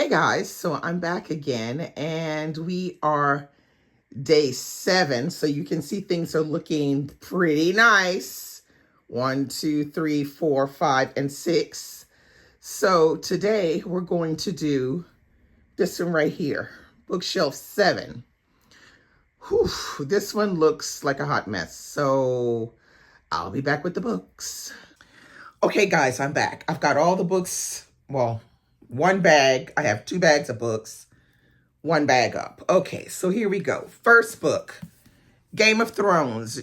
Hey guys, so I'm back again and we are day 7. So you can see things are looking pretty nice. 1, 2, 3, 4, 5, and 6. So today we're going to do this one right here, bookshelf 7. Whew, this one looks like a hot mess. So I'll be back with the books. Okay guys, I'm back. I've got all the books, well, one bag. I have 2 bags of books. One bag up. Okay, so here we go. First book, Game of Thrones,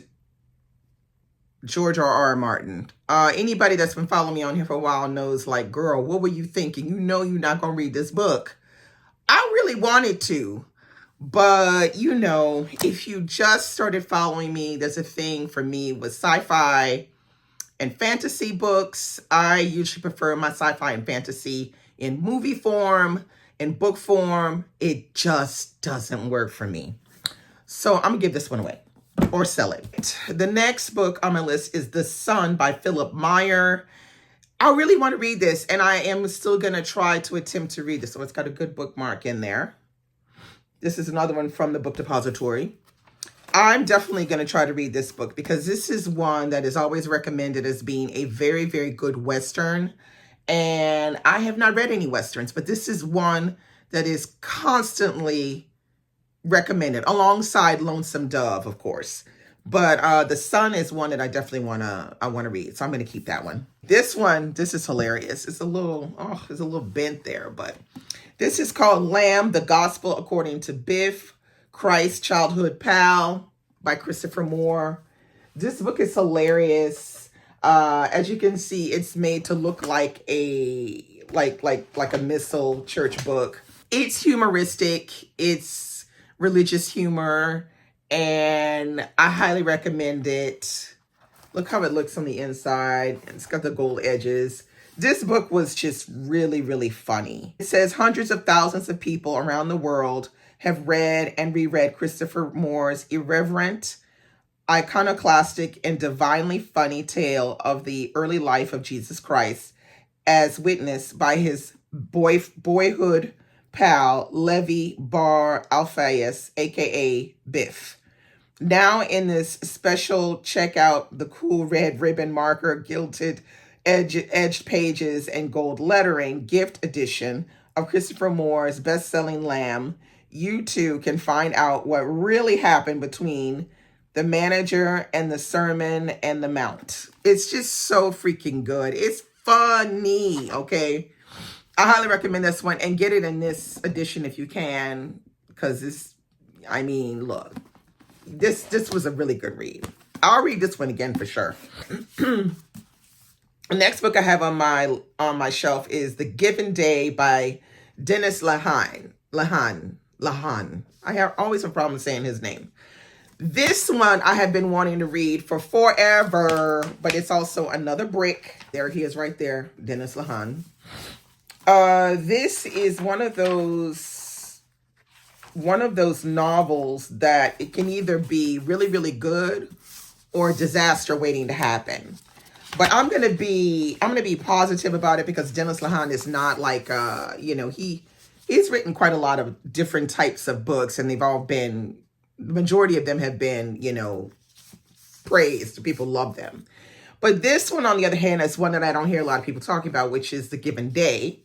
George R.R. Martin. Anybody that's been following me on here for a while knows, like, girl, what were you thinking? You know you're not going to read this book. I really wanted to, but, you know, if you just started following me, there's a thing for me with sci-fi and fantasy books. I usually prefer my sci-fi and fantasy in movie form. In book form, it just doesn't work for me. So I'm gonna give this one away or sell it. The next book on my list is The Sun by Philip Meyer. I really want to read this, and I am still gonna try to attempt to read this. So it's got a good bookmark in there. This is another one from the Book Depository. I'm definitely going to try to read this book because this is one that is always recommended as being a very, very good Western. And I have not read any Westerns, but this is one that is constantly recommended alongside Lonesome Dove, of course. But The Sun is one that I definitely want to read. So I'm going to keep that one. This is hilarious. It's a little bent there, but this is called Lamb, the Gospel According to Biff, Christ's Childhood Pal by Christopher Moore. This book is hilarious. As you can see, it's made to look like a missal church book. It's humoristic. It's religious humor, and I highly recommend it. Look how it looks on the inside. It's got the gold edges. This book was just really, really funny. It says hundreds of thousands of people around the world have read and reread Christopher Moore's irreverent, iconoclastic, and divinely funny tale of the early life of Jesus Christ, as witnessed by his boyhood pal, Levi Bar Alphaeus, aka Biff. Now in this special, check out the cool red ribbon marker, gilded edged pages, and gold lettering gift edition of Christopher Moore's best-selling Lamb, you too can find out what really happened between the manager and the Sermon and the Mount. It's just so freaking good. It's funny, okay? I highly recommend this one, and get it in this edition if you can, because look, this was a really good read. I'll read this one again for sure. The next book I have on my shelf is The Given Day by Dennis Lehane. I always have a problem saying his name. This one I have been wanting to read for forever, but it's also another brick. There he is right there, Dennis Lehane. This is one of those novels that it can either be really, really good or disaster waiting to happen. But I'm gonna be positive about it because Dennis Lehane is not like he's written quite a lot of different types of books, and the majority of them have been, praised. People love them. But this one, on the other hand, is one that I don't hear a lot of people talking about, which is The Given Day.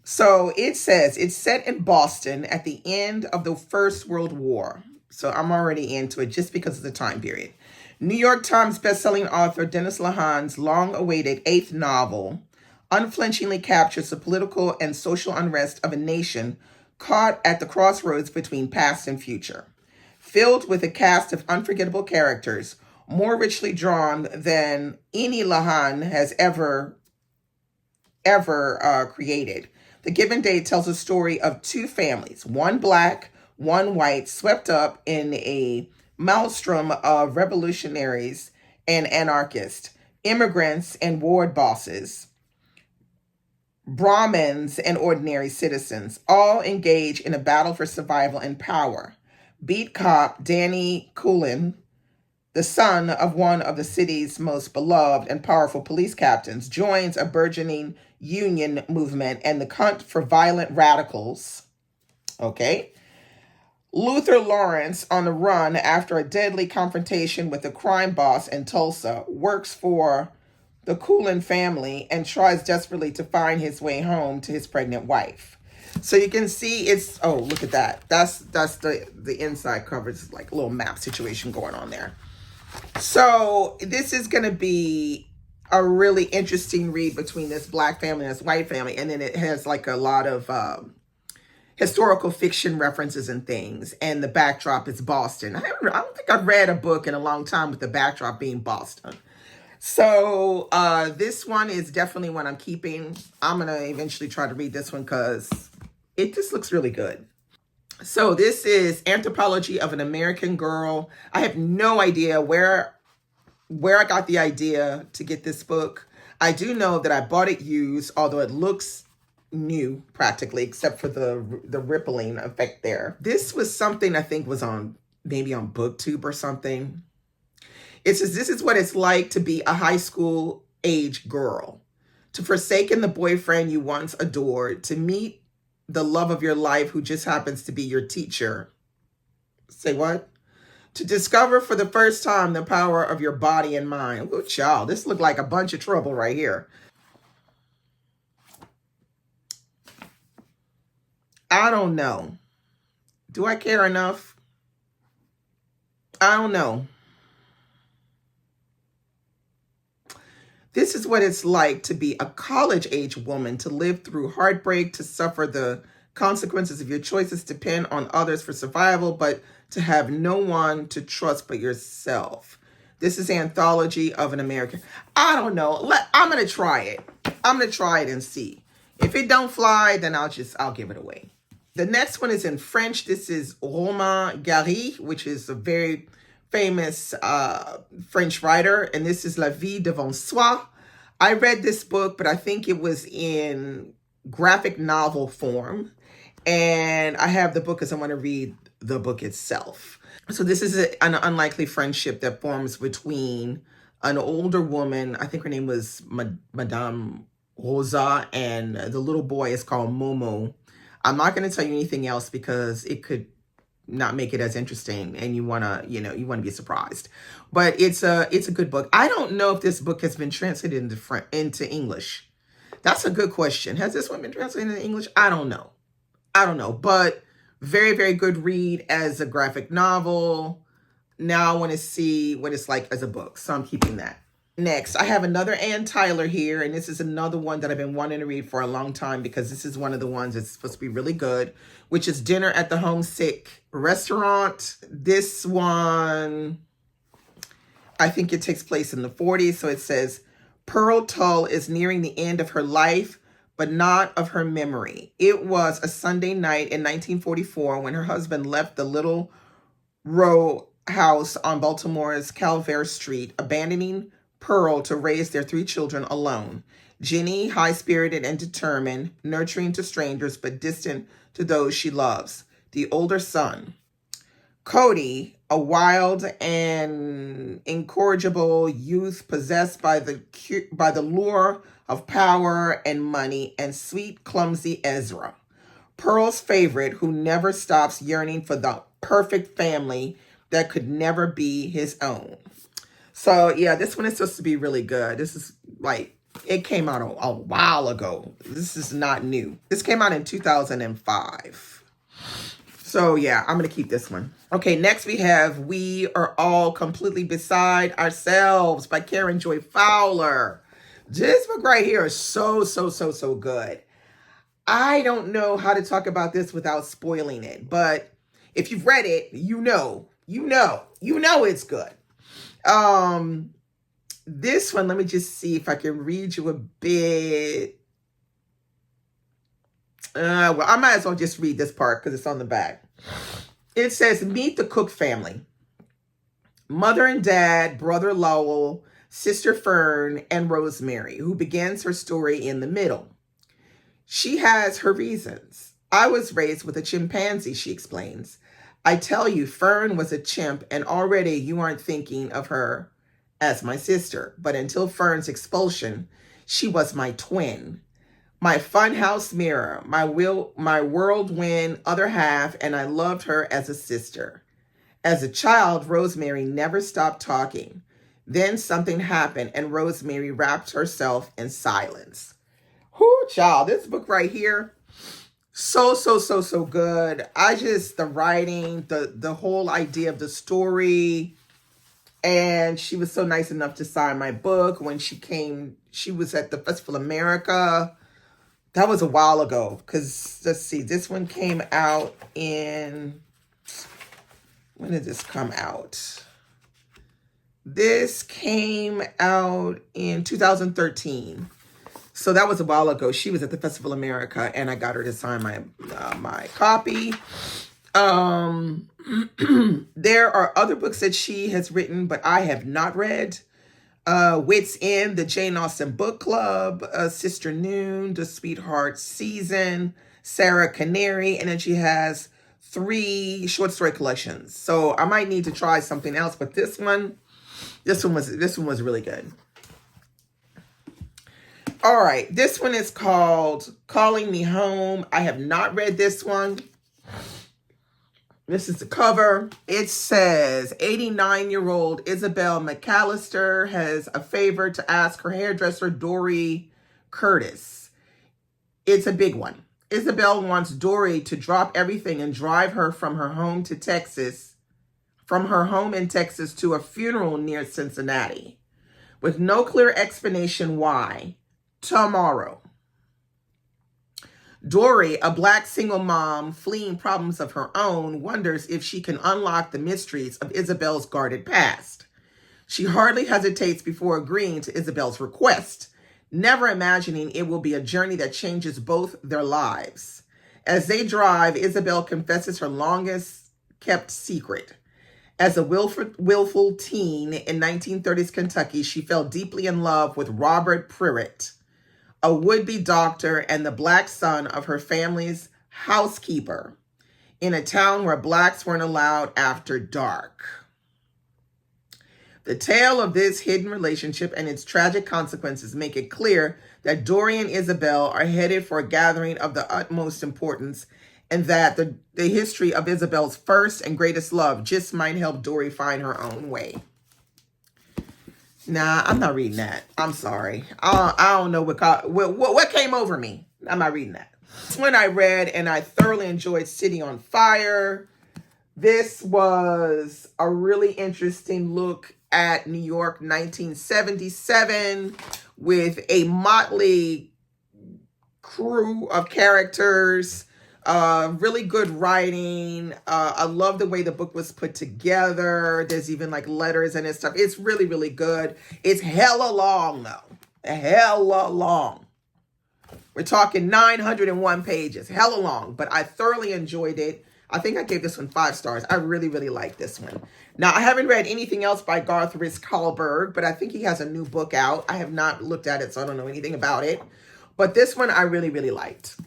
So it says it's set in Boston at the end of the First World War. So I'm already into it just because of the time period. New York Times bestselling author Dennis Lehane's long-awaited 8th novel unflinchingly captures the political and social unrest of a nation caught at the crossroads between past and future. Filled with a cast of unforgettable characters, more richly drawn than any Lehane has ever created. The Given Day tells a story of 2 families, one black, one white, swept up in a maelstrom of revolutionaries and anarchists, immigrants and ward bosses, Brahmins and ordinary citizens, all engage in a battle for survival and power. Beat cop Danny Cullen the son of one of the city's most beloved and powerful police captains, joins a burgeoning union movement and the hunt for violent radicals. Okay. Luther Lawrence, on the run after a deadly confrontation with a crime boss in Tulsa, works for the Cullen family and tries desperately to find his way home to his pregnant wife. So you can see it's, oh, look at that. That's the inside cover. It's like a little map situation going on there. So this is going to be a really interesting read between this black family and this white family. And then it has like a lot of historical fiction references and things. And the backdrop is Boston. I don't think I've read a book in a long time with the backdrop being Boston. So this one is definitely one I'm keeping. I'm going to eventually try to read this one because it just looks really good. So this is Anthropology of an American Girl. I have no idea where I got the idea to get this book. I do know that I bought it used, although it looks new practically, except for the rippling effect there. This was something I think was on maybe on BookTube or something. It says, this is what it's like to be a high school age girl, to forsaken the boyfriend you once adored, to meet the love of your life who just happens to be your teacher. Say what? To discover for the first time the power of your body and mind. Oh, child, this looked like a bunch of trouble right here. I don't know. Do I care enough? I don't know. This is what it's like to be a college-age woman, to live through heartbreak, to suffer the consequences of your choices, depend on others for survival, but to have no one to trust but yourself. This is Anthology of an American. I don't know. I'm going to try it. I'm going to try it and see. If it don't fly, then I'll give it away. The next one is in French. This is Romain Gary, which is a very famous French writer, and this is La Vie Devant Soi. I read this book, but I think it was in graphic novel form, and I have the book because I want to read the book itself. So this is an unlikely friendship that forms between an older woman, I think her name was Madame Rosa, and the little boy is called Momo. I'm not going to tell you anything else because it could not make it as interesting, and you want to be surprised. But it's a good book. I don't know if this book has been translated into English. That's a good question. Has this one been translated into English? I don't know. But very, very good read as a graphic novel. Now I want to see what it's like as a book, so I'm keeping that. Next, I have another Ann Tyler here, and this is another one that I've been wanting to read for a long time because this is one of the ones that's supposed to be really good, which is Dinner at the Homesick Restaurant. This one, I think it takes place in the 40s, so it says, Pearl Tull is nearing the end of her life, but not of her memory. It was a Sunday night in 1944 when her husband left the little row house on Baltimore's Calvert Street, abandoning Pearl to raise their 3 children alone. Jenny, high-spirited and determined, nurturing to strangers but distant to those she loves. The older son. Cody, a wild and incorrigible youth possessed by the lure of power and money, and sweet, clumsy Ezra. Pearl's favorite, who never stops yearning for the perfect family that could never be his own. So, yeah, this one is supposed to be really good. This is like, it came out a while ago. This is not new. This came out in 2005. So, yeah, I'm going to keep this one. Okay, next we have We Are All Completely Beside Ourselves by Karen Joy Fowler. This book right here is so good. I don't know how to talk about this without spoiling it, but if you've read it, you know it's good. This one, let me just see if I can read you a bit. Well, I might as well just read this part because it's on the back. It says, meet the Cook family. Mother and dad, brother Lowell, sister Fern, and Rosemary, who begins her story in the middle. She has her reasons. I was raised with a chimpanzee, she explains. I tell you, Fern was a chimp, and already you aren't thinking of her as my sister. But until Fern's expulsion, she was my twin, my funhouse mirror, my whirlwind other half, and I loved her as a sister. As a child, Rosemary never stopped talking. Then something happened, and Rosemary wrapped herself in silence. Whoo, child, this book right here, so good. The writing, the whole idea of the story. And she was so nice enough to sign my book when she came. She was at the Festival America. That was a while ago, because let's see, this one came out in, when did this come out? This came out in 2013. So that was a while ago. She was at the Festival America, and I got her to sign my copy. There are other books that she has written, but I have not read. Wits End, the Jane Austen Book Club, Sister Noon, The Sweetheart Season, Sarah Canary, and then she has 3 short story collections. So I might need to try something else, but this one was really good. All right, this one is called Calling Me Home. I have not read this one. This is the cover. It says 89-year-old Isabel McAllister has a favor to ask her hairdresser, Dory Curtis. It's a big one. Isabel wants Dory to drop everything and drive her from her home in Texas to a funeral near Cincinnati, with no clear explanation why. Tomorrow. Dory, a Black single mom fleeing problems of her own, wonders if she can unlock the mysteries of Isabel's guarded past. She hardly hesitates before agreeing to Isabel's request, never imagining it will be a journey that changes both their lives. As they drive, Isabel confesses her longest kept secret. As a willful teen in 1930s Kentucky, she fell deeply in love with Robert Pruitt, a would-be doctor and the Black son of her family's housekeeper, in a town where Blacks weren't allowed after dark. The tale of this hidden relationship and its tragic consequences make it clear that Dory and Isabel are headed for a gathering of the utmost importance, and that the history of Isabel's first and greatest love just might help Dory find her own way. Nah, I'm not reading that. I'm sorry. I don't know what came over me. I'm not reading that. This one I read, and I thoroughly enjoyed City on Fire. This was a really interesting look at New York 1977 with a motley crew of characters. Really good writing. I love the way the book was put together. There's even like letters and stuff. It's really, really good. It's hella long though. Hella long. We're talking 901 pages. Hella long, but I thoroughly enjoyed it. I think I gave this one 5 stars. I really, really like this one. Now, I haven't read anything else by Garth Risk-Hallberg, but I think he has a new book out. I have not looked at it, so I don't know anything about it. But this one I really, really liked.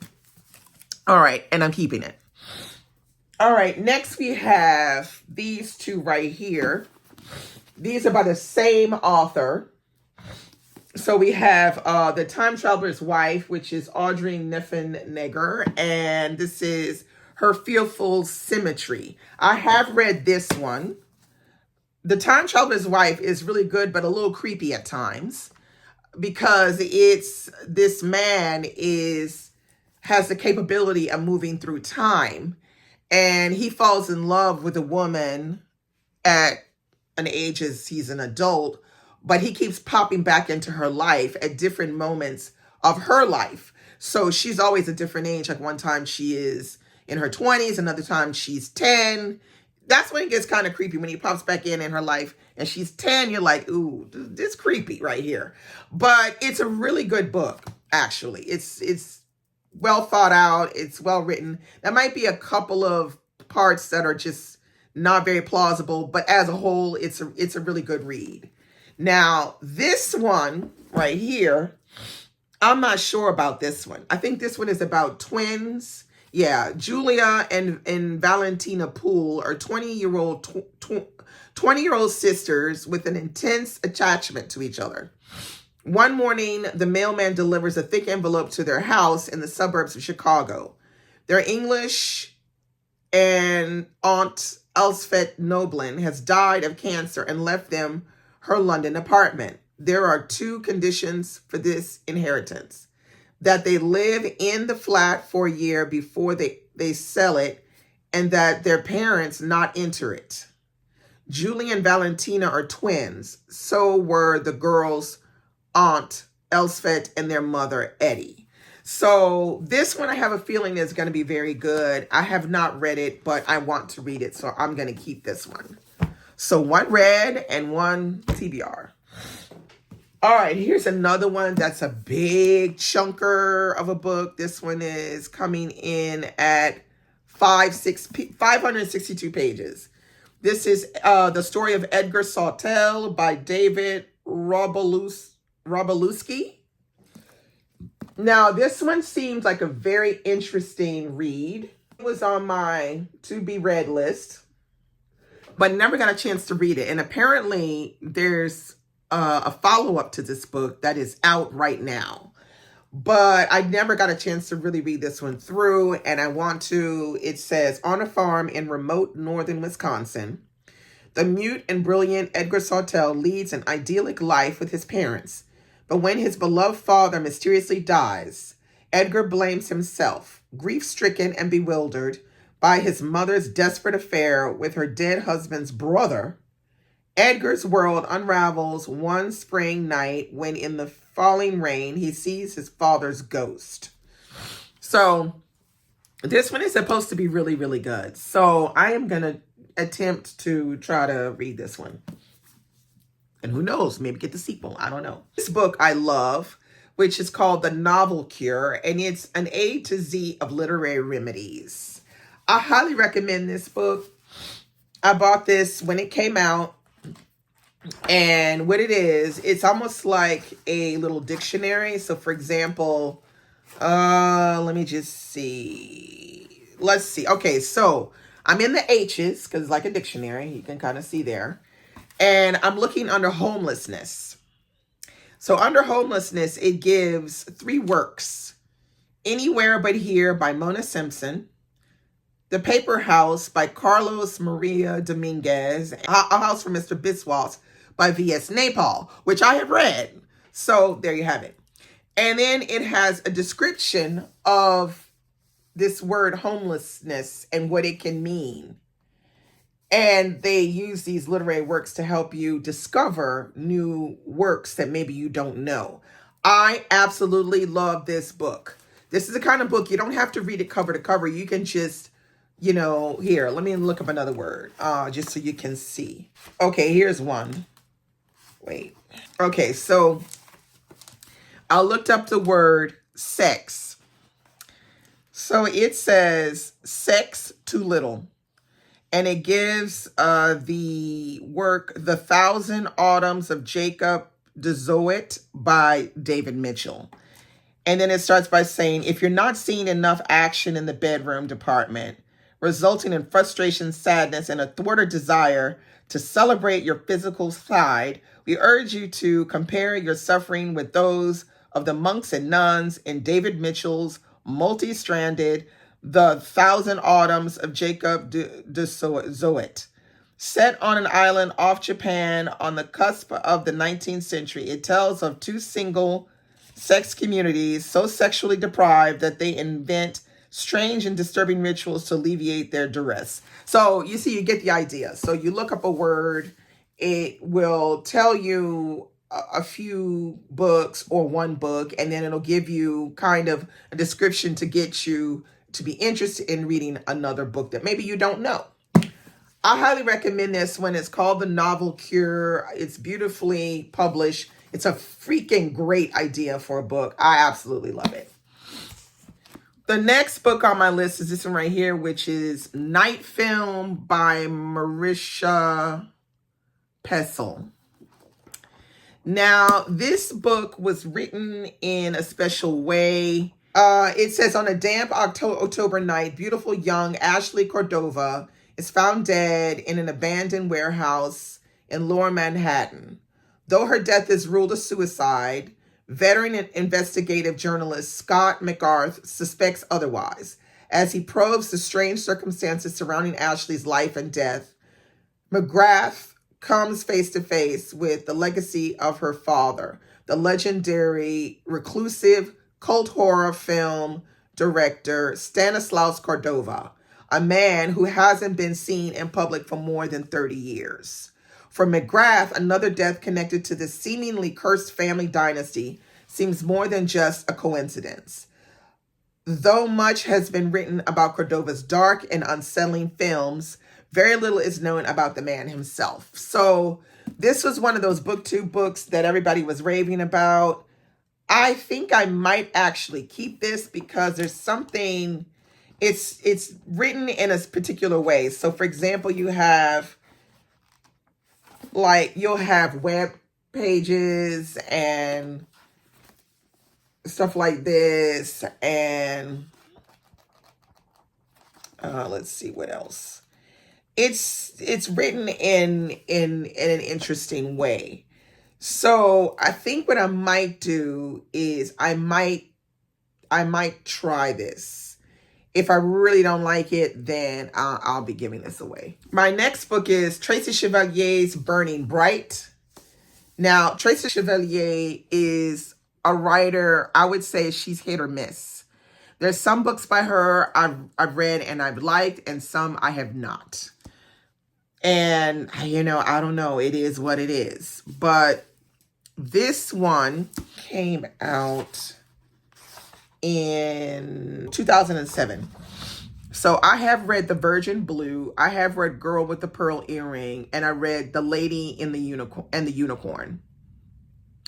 All right, and I'm keeping it. All right, next we have these 2 right here. These are by the same author. So we have The Time Traveler's Wife, which is Audrey Niffenegger, and this is Her Fearful Symmetry. I have read this one. The Time Traveler's Wife is really good, but a little creepy at times, because this man has the capability of moving through time, and he falls in love with a woman at an age as he's an adult, but he keeps popping back into her life at different moments of her life. So she's always a different age. Like one time she is in her 20s, another time she's 10. That's when it gets kind of creepy, when he pops back in her life and she's 10. You're like, ooh, this is creepy right here. But it's a really good book, actually. It's well thought out. It's well written. There might be a couple of parts that are just not very plausible, but as a whole, it's a really good read. Now, this one right here, I'm not sure about this one. I think this one is about twins Yeah, Julia and Valentina Poole are 20-year-old sisters with an intense attachment to each other. One morning, the mailman delivers a thick envelope to their house in the suburbs of Chicago. Their English and Aunt Elspeth Noblin has died of cancer and left them her London apartment. There are two conditions for this inheritance: that they live in the flat for a year before they sell it, and that their parents not enter it. Julie and Valentina are twins. So were the girls' Aunt Elspeth and their mother, Etty. So this one, I have a feeling is going to be very good. I have not read it, but I want to read it, so I'm going to keep this one. So one read and one TBR. All right, here's another one that's a big chunker of a book. This one is coming in at 562 pages. This is The Story of Edgar Sawtelle by David Robolewski. Now, this one seems like a very interesting read. It was on my to-be-read list, but never got a chance to read it. And apparently, there's a follow-up to this book that is out right now. But I never got a chance to really read this one through, and I want to. It says, on a farm in remote northern Wisconsin, the mute and brilliant Edgar Sawtelle leads an idyllic life with his parents. But when his beloved father mysteriously dies, Edgar blames himself, grief-stricken and bewildered by his mother's desperate affair with her dead husband's brother. Edgar's world unravels one spring night when, in the falling rain, he sees his father's ghost. So this one is supposed to be really, really good. So I am going to attempt to try to read this one. And who knows, maybe get the sequel. I don't know. This book I love, which is called The Novel Cure, and it's an A to Z of literary remedies. I highly recommend this book. I bought this when it came out. And what it is, it's almost like a little dictionary. So for example, let me just see. Let's see. Okay, so I'm in the H's because it's like a dictionary. You can kind of see there. And I'm looking under homelessness. So under homelessness, it gives 3 works. Anywhere But Here by Mona Simpson. The Paper House by Carlos Maria Dominguez. A House for Mr. Biswas by V.S. Naipaul, which I have read. So there you have it. And then it has a description of this word homelessness and what it can mean. And they use these literary works to help you discover new works that maybe you don't know. I absolutely love this book. This is the kind of book you don't have to read it cover to cover. You can just, here, let me look up another word, just so you can see. Okay, here's one. Wait. Okay, so I looked up the word sex. So it says sex too little. And it gives the work The Thousand Autumns of Jacob de Zoet by David Mitchell. And then it starts by saying, if you're not seeing enough action in the bedroom department, resulting in frustration, sadness, and a thwarted desire to celebrate your physical side, we urge you to compare your suffering with those of the monks and nuns in David Mitchell's multi-stranded The Thousand Autumns of Jacob de Zoet. Set on an island off Japan on the cusp of the 19th century, it tells of 2 single-sex communities so sexually deprived that they invent strange and disturbing rituals to alleviate their duress. So you see, you get the idea. So you look up a word, it will tell you a few books or one book, and then it'll give you kind of a description to get you to be interested in reading another book that maybe you don't know. I highly recommend this one. It's called The Novel Cure. It's beautifully published. It's a freaking great idea for a book. I absolutely love it. The next book on my list is this one right here, which is Night Film by Marisha Pessl. Now, this book was written in a special way. It says, on a damp October night, beautiful young Ashley Cordova is found dead in an abandoned warehouse in Lower Manhattan. Though her death is ruled a suicide, veteran and investigative journalist Scott McGarth suspects otherwise. As he probes the strange circumstances surrounding Ashley's life and death, McGrath comes face to face with the legacy of her father, the legendary reclusive cult horror film director Stanislaus Cordova, a man who hasn't been seen in public for more than 30 years. For McGrath, another death connected to this seemingly cursed family dynasty seems more than just a coincidence. Though much has been written about Cordova's dark and unsettling films, very little is known about the man himself. So this was one of those booktube books that everybody was raving about. I think I might actually keep this because there's something, it's written in a particular way. So for example, you have you'll have web pages and stuff like this, and let's see what else. It's written in an interesting way. So I think what I might do is I might try this. If I really don't like it, then I'll be giving this away. My next book is Tracy Chevalier's Burning Bright. Now, Tracy Chevalier is a writer. I would say she's hit or miss. There's some books by her I've read and I've liked, and some I have not. And, I don't know. It is what it is. But this one came out in 2007. So I have read The Virgin Blue. I have read Girl with the Pearl Earring, and I read The Lady in the Unicorn.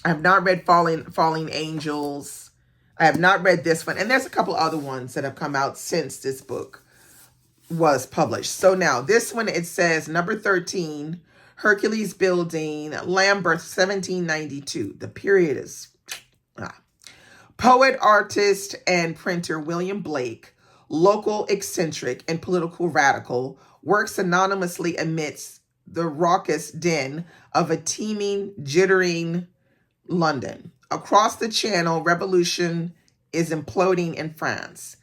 I have not read Falling Angels. I have not read this one, and there's a couple other ones that have come out since this book was published. So now this one, it says number 13, Hercules Building, Lambeth, 1792. The period is poet, artist, and printer William Blake, local eccentric and political radical, works anonymously amidst the raucous din of a teeming, jittering London. Across the channel, revolution is imploding in France.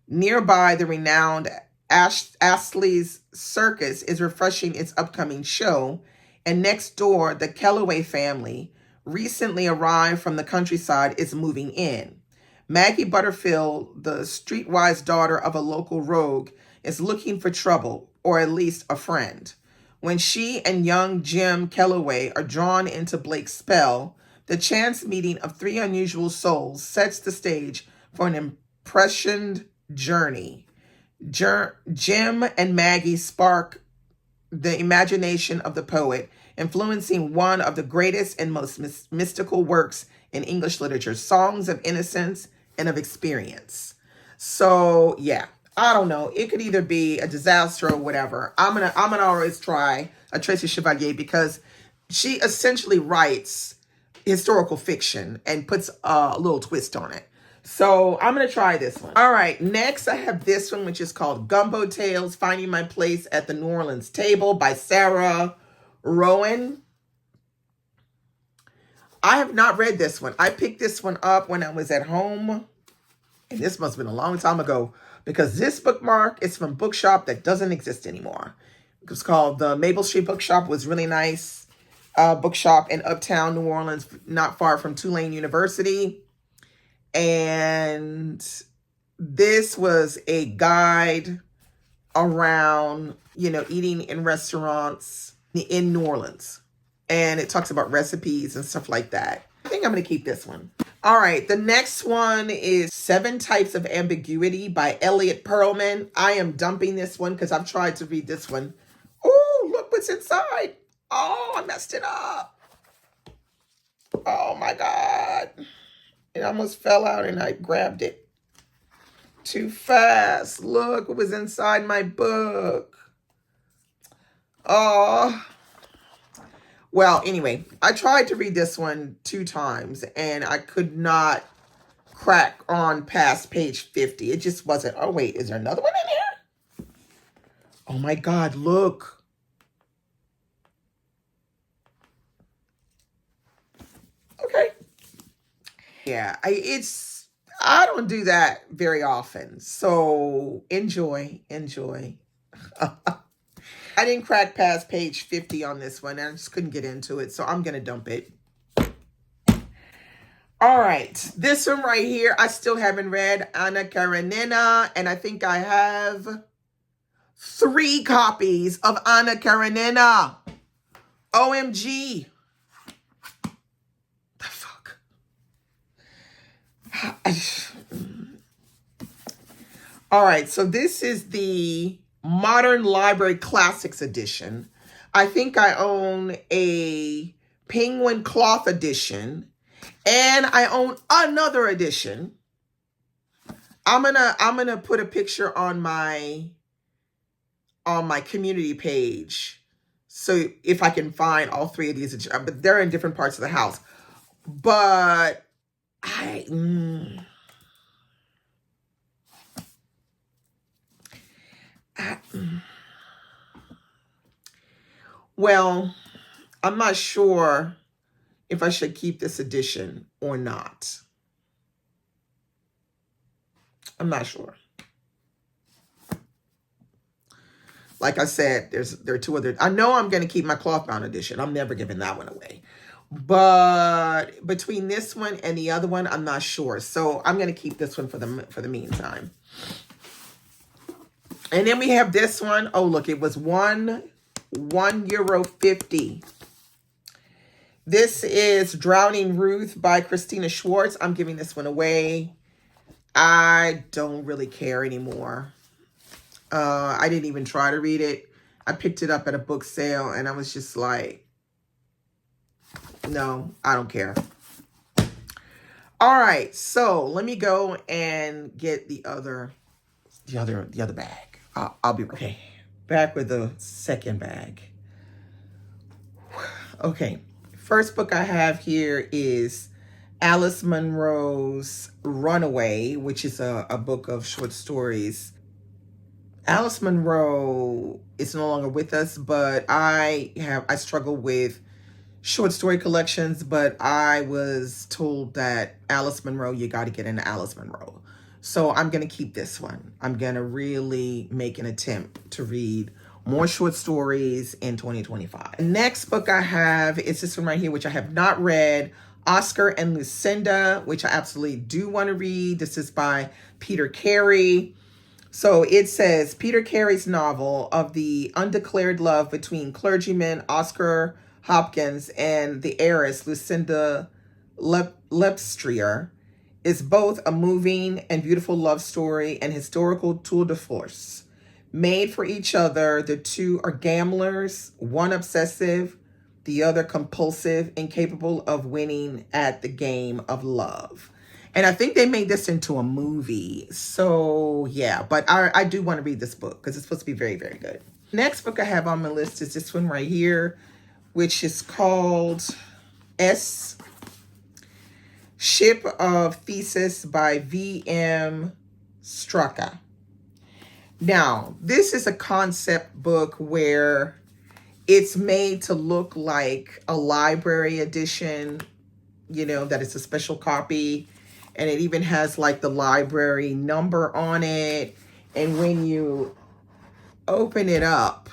Nearby, the renowned Astley's Circus is refreshing its upcoming show, and next door, the Kellaway family, recently arrived from the countryside, is moving in. Maggie Butterfield, the streetwise daughter of a local rogue, is looking for trouble, or at least a friend. When she and young Jim Kellaway are drawn into Blake's spell, the chance meeting of three unusual souls sets the stage for an impassioned journey. Jim and Maggie spark the imagination of the poet, influencing one of the greatest and most mystical works in English literature, Songs of Innocence and of Experience. So yeah, I don't know. It could either be a disaster or whatever. I'm gonna always try a Tracy Chevalier because she essentially writes historical fiction and puts a little twist on it. So I'm going to try this one. All right. Next, I have this one, which is called Gumbo Tales, Finding My Place at the New Orleans Table by Sarah Rowan. I have not read this one. I picked this one up when I was at home. And this must have been a long time ago because this bookmark is from a bookshop that doesn't exist anymore. It was called the Maple Street Bookshop. It was really nice. Bookshop in Uptown New Orleans, not far from Tulane University. And this was a guide around, eating in restaurants in New Orleans. And it talks about recipes and stuff like that. I think I'm going to keep this one. All right. The next one is 7 Types of Ambiguity by Elliot Perlman. I am dumping this one because I've tried to read this one. Oh, look what's inside. Oh, I messed it up. Oh my God. It almost fell out and I grabbed it too fast. Look what was inside my book. Oh. Well, anyway, I tried to read this one 2 times and I could not crack on past page 50. It just wasn't. Oh, wait, is there another one in here? Oh my God, look. Okay. Yeah, I don't do that very often. So enjoy. I didn't crack past page 50 on this one. I just couldn't get into it. So I'm going to dump it. All right. This one right here, I still haven't read Anna Karenina. And I think I have 3 copies of Anna Karenina. OMG. The fuck? All right. So this is the Modern Library Classics edition. I think I own a Penguin Cloth edition. And I own another edition. I'm gonna put a picture on my community page. So if I can find all 3 of these, but they're in different parts of the house. But well, I'm not sure if I should keep this edition or not. I'm not sure. Like I said, there are 2 other. I know I'm going to keep my cloth-bound edition. I'm never giving that one away. But between this one and the other one, I'm not sure. So I'm going to keep this one for the meantime. And then we have this one. Oh, look, it was €1.50. This is Drowning Ruth by Christina Schwartz. I'm giving this one away. I don't really care anymore. I didn't even try to read it. I picked it up at a book sale and I was just like, no, I don't care. All right, so let me go and get the other bag. I'll be okay. Back with the second bag. Okay, first book I have here is Alice Munro's Runaway, which is a book of short stories. Alice Munro is no longer with us, but I struggle with short story collections, but I was told that Alice Munro, you got to get into Alice Munro. So I'm going to keep this one. I'm going to really make an attempt to read more short stories in 2025. The next book I have is this one right here, which I have not read, Oscar and Lucinda, which I absolutely do want to read. This is by Peter Carey. So it says, Peter Carey's novel of the undeclared love between clergyman Oscar Hopkins and the heiress Lucinda Lepstrier is both a moving and beautiful love story and historical tour de force. Made for each other, the two are gamblers, one obsessive, the other compulsive, incapable of winning at the game of love. And I think they made this into a movie. So, yeah. But I do want to read this book because it's supposed to be very, very good. Next book I have on my list is this one right here, which is called S. Ship of Thesis by V.M. Straka. Now, this is a concept book where it's made to look like a library edition, you know, that it's a special copy. And it even has like the library number on it. And when you open it up,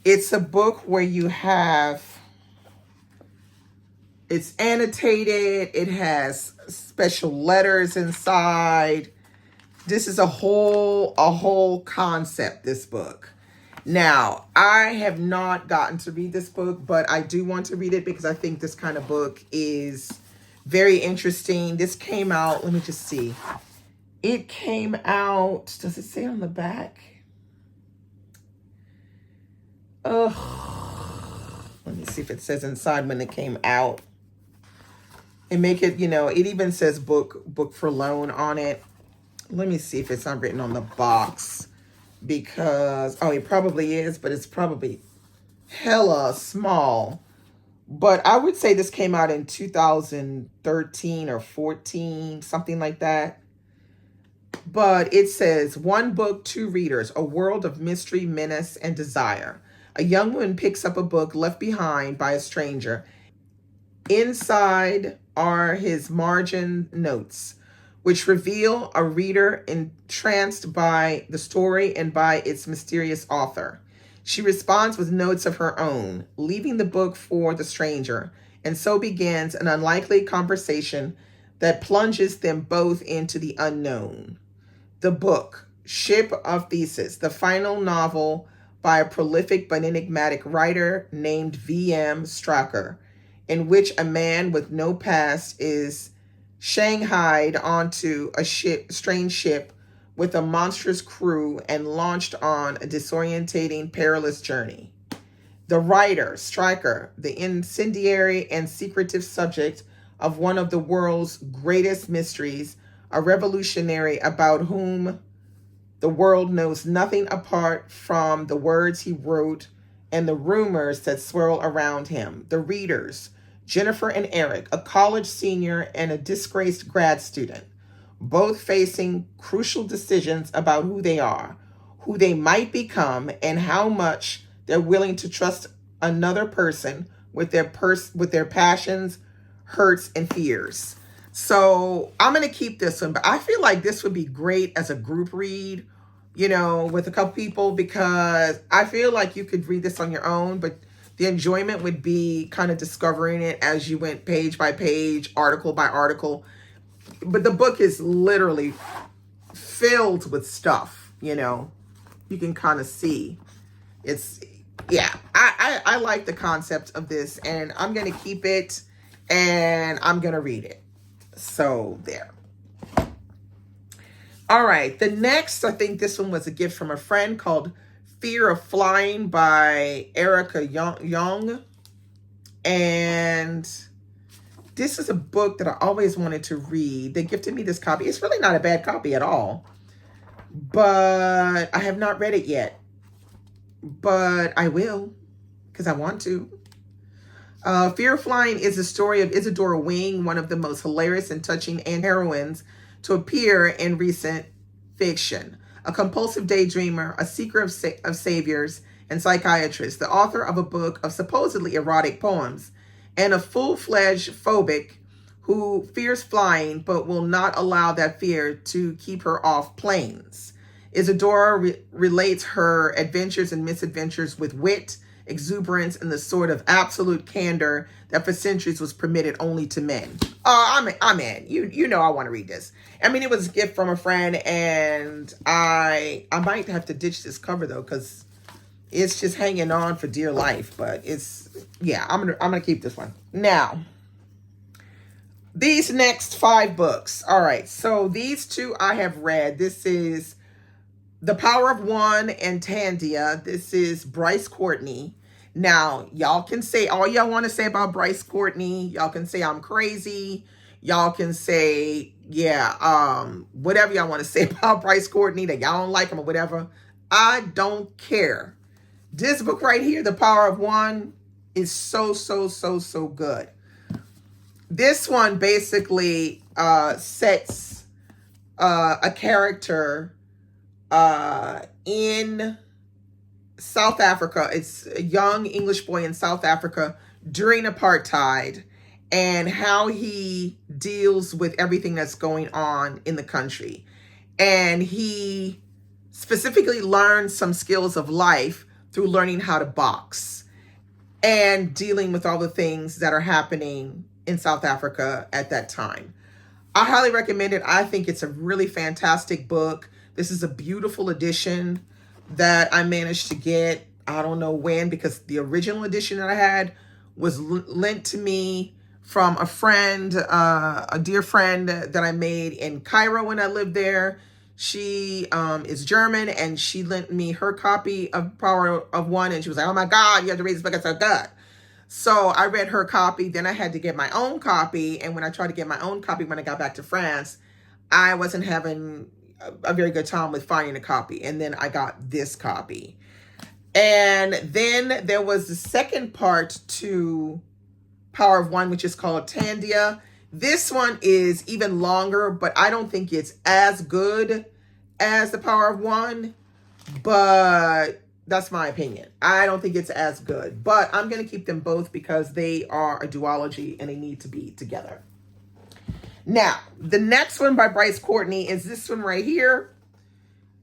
it's a book where you have, it's annotated. It has special letters inside. This is a whole concept, this book. Now, I have not gotten to read this book, but I do want to read it because I think this kind of book is very interesting. This came out, let me just see. It came out, does it say on the back? Let me see if it says inside when it came out. And make it, you know, it even says book for loan on it. Let me see if it's not written on the box. Because, oh, it probably is, but it's probably hella small. But I would say this came out in 2013 or 14, something like that. But it says, one book, two readers, a world of mystery, menace, and desire. A young woman picks up a book left behind by a stranger. Inside are his margin notes, which reveal a reader entranced by the story and by its mysterious author. She responds with notes of her own, leaving the book for the stranger, and so begins an unlikely conversation that plunges them both into the unknown. The book, Ship of Thesis, the final novel by a prolific but enigmatic writer named V.M. Stracker, in which a man with no past is shanghaied onto a strange ship with a monstrous crew and launched on a disorientating, perilous journey. The writer, Stryker, the incendiary and secretive subject of one of the world's greatest mysteries, a revolutionary about whom the world knows nothing apart from the words he wrote and the rumors that swirl around him. The readers, Jennifer and Eric, a college senior and a disgraced grad student, both facing crucial decisions about who they are, who they might become, and how much they're willing to trust another person with their passions, hurts, and fears. So I'm going to keep this one, but I feel like this would be great as a group read, with a couple people, because I feel like you could read this on your own, but the enjoyment would be kind of discovering it as you went page by page, article by article. But the book is literally filled with stuff, you can kind of see. I like the concept of this, and I'm going to keep it, and I'm going to read it. So there. All right. The next, I think this one was a gift from a friend, called Fear of Flying by Erica Young. And this is a book that I always wanted to read. They gifted me this copy. It's really not a bad copy at all, but I have not read it yet. But I will, because I want to. Fear of Flying is the story of Isadora Wing, one of the most hilarious and touching heroines to appear in recent fiction. A compulsive daydreamer, a seeker of saviors, and psychiatrist, the author of a book of supposedly erotic poems, and a full-fledged phobic who fears flying but will not allow that fear to keep her off planes. Isadora relates her adventures and misadventures with wit, exuberance, and the sort of absolute candor that for centuries was permitted only to men. I'm in. You know I want to read this. I mean, it was a gift from a friend, and I might have to ditch this cover though, because it's just hanging on for dear life. But I'm gonna keep this one. Now, these next 5 books. All right, so these 2 I have read. This is The Power of One and Tandia. This is Bryce Courtney. Now, y'all can say all y'all want to say about Bryce Courtney. Y'all can say I'm crazy. Y'all can say, whatever y'all want to say about Bryce Courtney, that y'all don't like him or whatever. I don't care. This book right here, The Power of One, is so good. This one basically sets a character in South Africa. It's a young English boy in South Africa during apartheid, and how he deals with everything that's going on in the country. And he specifically learns some skills of life through learning how to box and dealing with all the things that are happening in South Africa at that time. I highly recommend it. I think it's a really fantastic book. This is a beautiful edition that I managed to get. I don't know when, because the original edition that I had was lent to me from a friend, a dear friend that I made in Cairo when I lived there. She is German, and she lent me her copy of Power of One, and she was like, oh my God, you have to read this book, it's so good. So I read her copy, then I had to get my own copy, and when I tried to get my own copy when I got back to France, I wasn't having a very good time with finding a copy, and then I got this copy. And then there was the second part to Power of One, which is called Tandia. This one is even longer, but I don't think it's as good as the Power of One, but that's my opinion. I don't think it's as good, but I'm going to keep them both because they are a duology and they need to be together. Now, the next one by Bryce Courtney is this one right here.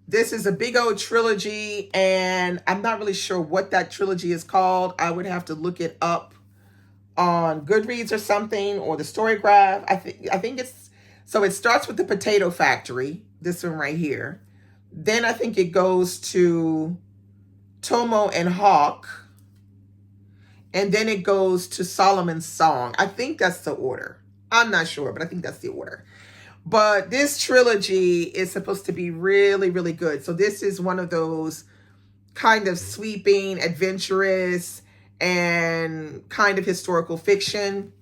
This is a big old trilogy, and I'm not really sure what that trilogy is called. I would have to look it up on Goodreads or something, or the Storygraph. I think it's, so it starts with the Potato Factory, this one right here. Then I think it goes to Tomo and Hawk, and then it goes to Solomon's Song. I think that's the order. I'm not sure, but I think that's the order. But this trilogy is supposed to be really, really good. So this is one of those kind of sweeping, adventurous, and kind of historical fiction.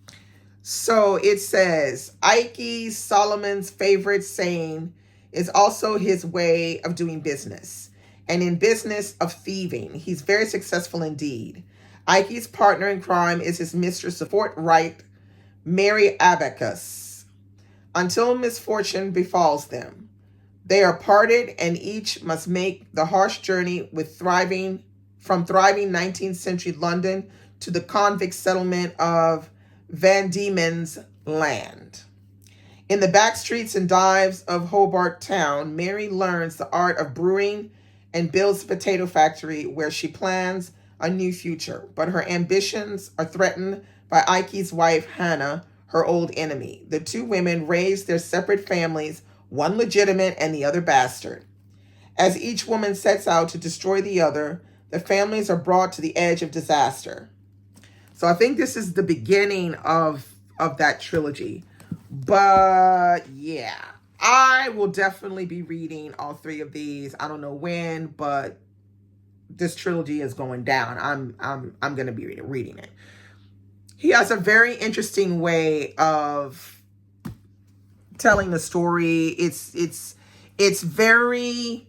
So it says, Ike Solomon's favorite saying is also his way of doing business. And in business of thieving, he's very successful indeed. Ike's partner in crime is his mistress of forthright, Mary Abacus. Until misfortune befalls them, they are parted, and each must make the harsh journey from thriving 19th century London to the convict settlement of Van Diemen's Land. In the back streets and dives of Hobart Town, Mary learns the art of brewing and builds a potato factory where she plans a new future. But her ambitions are threatened by Ike's wife, Hannah, her old enemy. The two women raised their separate families, one legitimate and the other bastard. As each woman sets out to destroy the other, the families are brought to the edge of disaster. So I think this is the beginning of that trilogy. But yeah, I will definitely be reading all three of these. I don't know when, but this trilogy is going down. I'm going to be reading it. He has a very interesting way of telling the story. It's very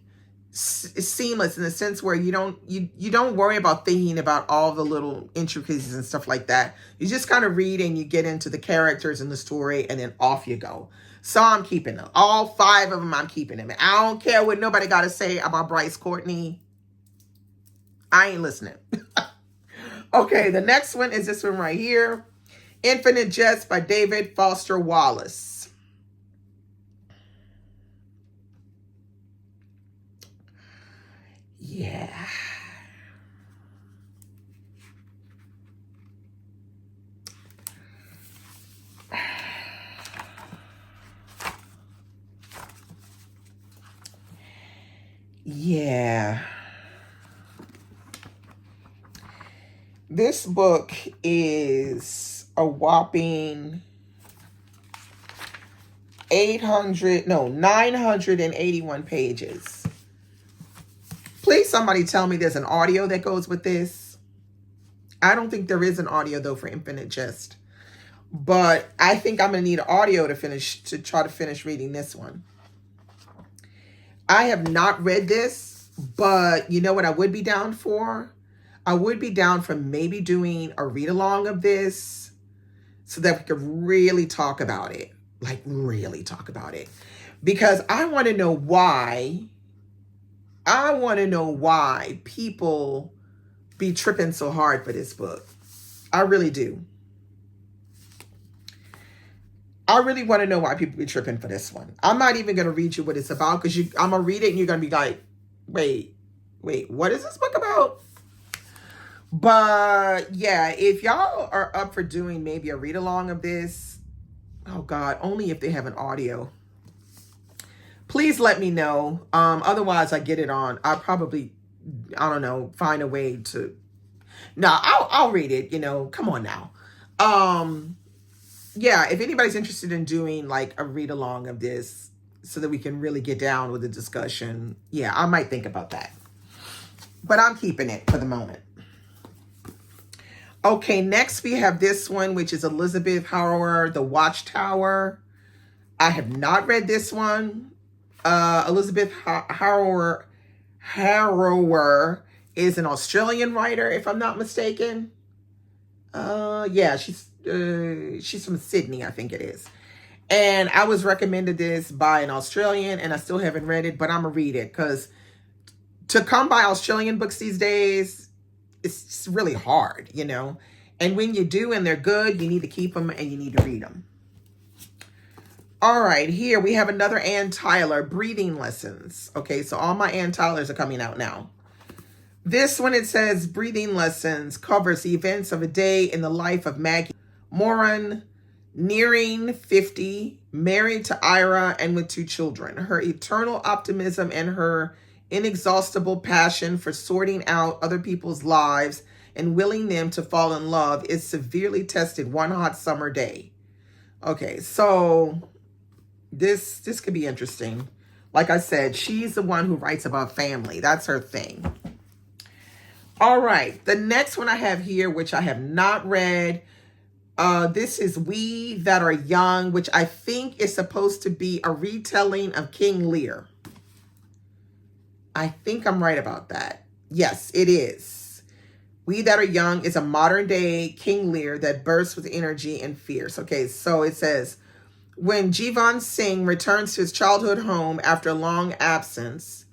seamless in the sense where you don't worry about thinking about all the little intricacies and stuff like that. You just kind of read and you get into the characters and the story, and then off you go. So I'm keeping them. All 5 of them, I'm keeping them. I don't care what nobody got to say about Bryce Courtney. I ain't listening. Okay, the next one is this one right here. Infinite Jest by David Foster Wallace. Yeah. Yeah. This book is a whopping 981 pages. Please somebody tell me there's an audio that goes with this. I don't think there is an audio though for Infinite Jest. But I think I'm going to need an audio to try to finish reading this one. I have not read this, but you know what I would be down for? I would be down for maybe doing a read-along of this so that we could really talk about it. Like, really talk about it. Because I want to know why. I want to know why people be tripping so hard for this book. I really do. I really want to know why people be tripping for this one. I'm not even going to read you what it's about because I'm going to read it and you're going to be like, wait, what is this book about? But yeah, if y'all are up for doing maybe a read along of this, oh God, only if they have an audio. Please let me know. Otherwise I get it on. I'll probably, I don't know, find a way to. No, I'll read it, come on now. Yeah, if anybody's interested in doing like a read along of this so that we can really get down with the discussion, yeah, I might think about that. But I'm keeping it for the moment. Okay, next we have this one, which is Elizabeth Harrower, The Watchtower. I have not read this one. Elizabeth Harrower is an Australian writer, if I'm not mistaken. Yeah, she's from Sydney, I think it is. And I was recommended this by an Australian, and I still haven't read it, but I'm going to read it because to come by Australian books these days, it's really hard, you know. And when you do and they're good, you need to keep them and you need to read them. All right, here we have another Ann Tyler, Breathing Lessons. Okay, so all my Ann Tylers are coming out now. This one, it says Breathing Lessons, covers the events of a day in the life of Maggie Moran, nearing 50, married to Ira and with 2 children. Her eternal optimism and her inexhaustible passion for sorting out other people's lives and willing them to fall in love is severely tested one hot summer day. Okay, so this could be interesting. Like I said, she's the one who writes about family. That's her thing. All right, the next one I have here, which I have not read, this is We That Are Young, which I think is supposed to be a retelling of King Lear. I think I'm right about that. Yes, it is. We That Are Young is a modern day King Lear that bursts with energy and fierce. Okay, so it says, when Jivan Singh returns to his childhood home after a long absence,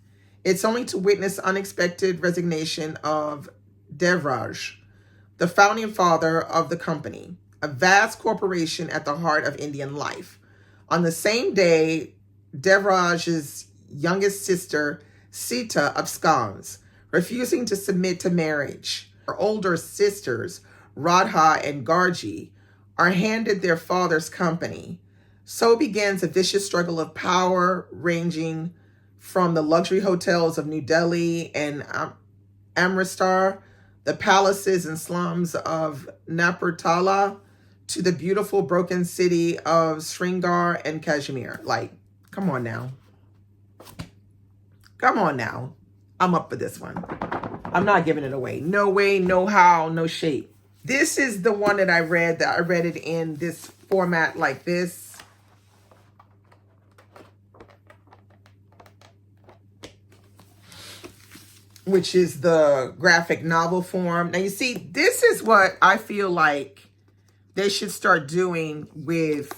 it's only to witness unexpected resignation of Devraj, the founding father of the company, a vast corporation at the heart of Indian life. On the same day, Devraj's youngest sister, Sita, absconds, refusing to submit to marriage. Her older sisters, Radha and Gargi, are handed their father's company. So begins a vicious struggle of power, ranging from the luxury hotels of New Delhi and Amritsar, the palaces and slums of Napartala, to the beautiful broken city of Srinagar and Kashmir. Like, come on now. Come on now. I'm up for this one. I'm not giving it away. No way, no how, no shape. This is the one that I read it in this format like this. Which is the graphic novel form. Now, you see, this is what I feel like they should start doing with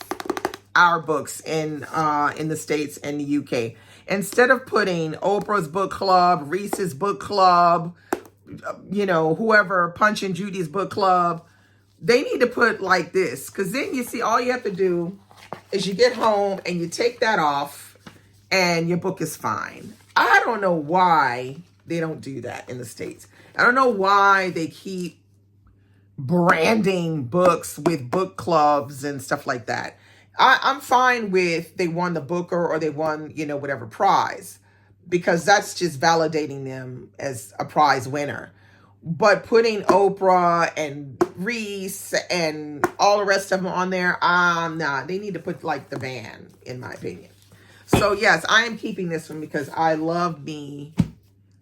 our books in the States and the UK. Instead of putting Oprah's book club, Reese's book club, you know, whoever, Punch and Judy's book club, they need to put like this. Because then you see, all you have to do is you get home and you take that off and your book is fine. I don't know why they don't do that in the States. I don't know why they keep branding books with book clubs and stuff like that. I'm fine with they won the Booker or they won, you know, whatever prize, because that's just validating them as a prize winner. But putting Oprah and Reese and all the rest of them on there, nah, they need to put like the band, in my opinion. So yes, I am keeping this one because I love me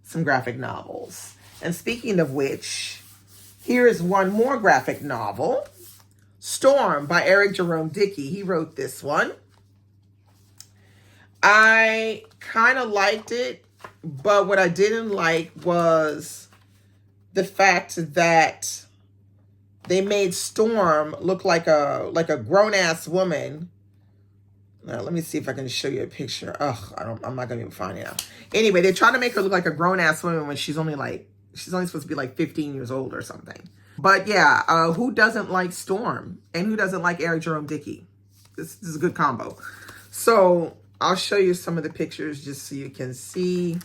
some graphic novels. And speaking of which, here is one more graphic novel, Storm by Eric Jerome Dickey. He wrote this one. I kind of liked it, but what I didn't like was the fact that they made Storm look like a grown-ass woman. Now, let me see if I can show you a picture. I'm not gonna even find it out. Anyway, they're trying to make her look like a grown-ass woman when she's only supposed to be like 15 years old or something. But yeah, who doesn't like Storm? And who doesn't like Eric Jerome Dickey? This is a good combo. So I'll show you some of the pictures just so you can see.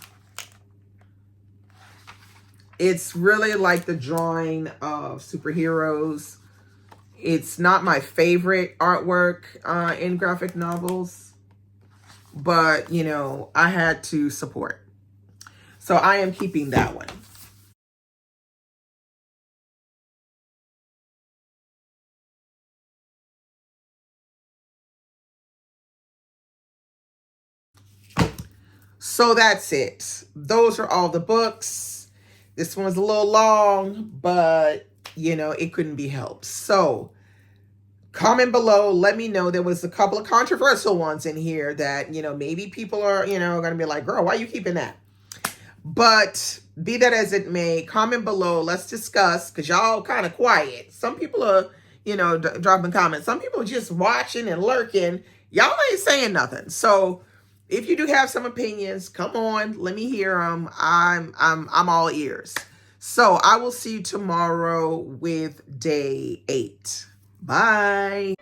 It's really like the drawing of superheroes. It's not my favorite artwork in graphic novels, but, you know, I had to support. So I am keeping that one. So that's it. Those are all the books. This one's a little long, but, you know, it couldn't be helped. So comment below. Let me know. There was a couple of controversial ones in here that, you know, maybe people are, you know, going to be like, girl, why are you keeping that? But be that as it may, comment below. Let's discuss, because y'all kind of quiet. Some people are, dropping comments. Some people just watching and lurking. Y'all ain't saying nothing. So if you do have some opinions, come on, let me hear them. I'm all ears. So I will see you tomorrow with day 8. Bye.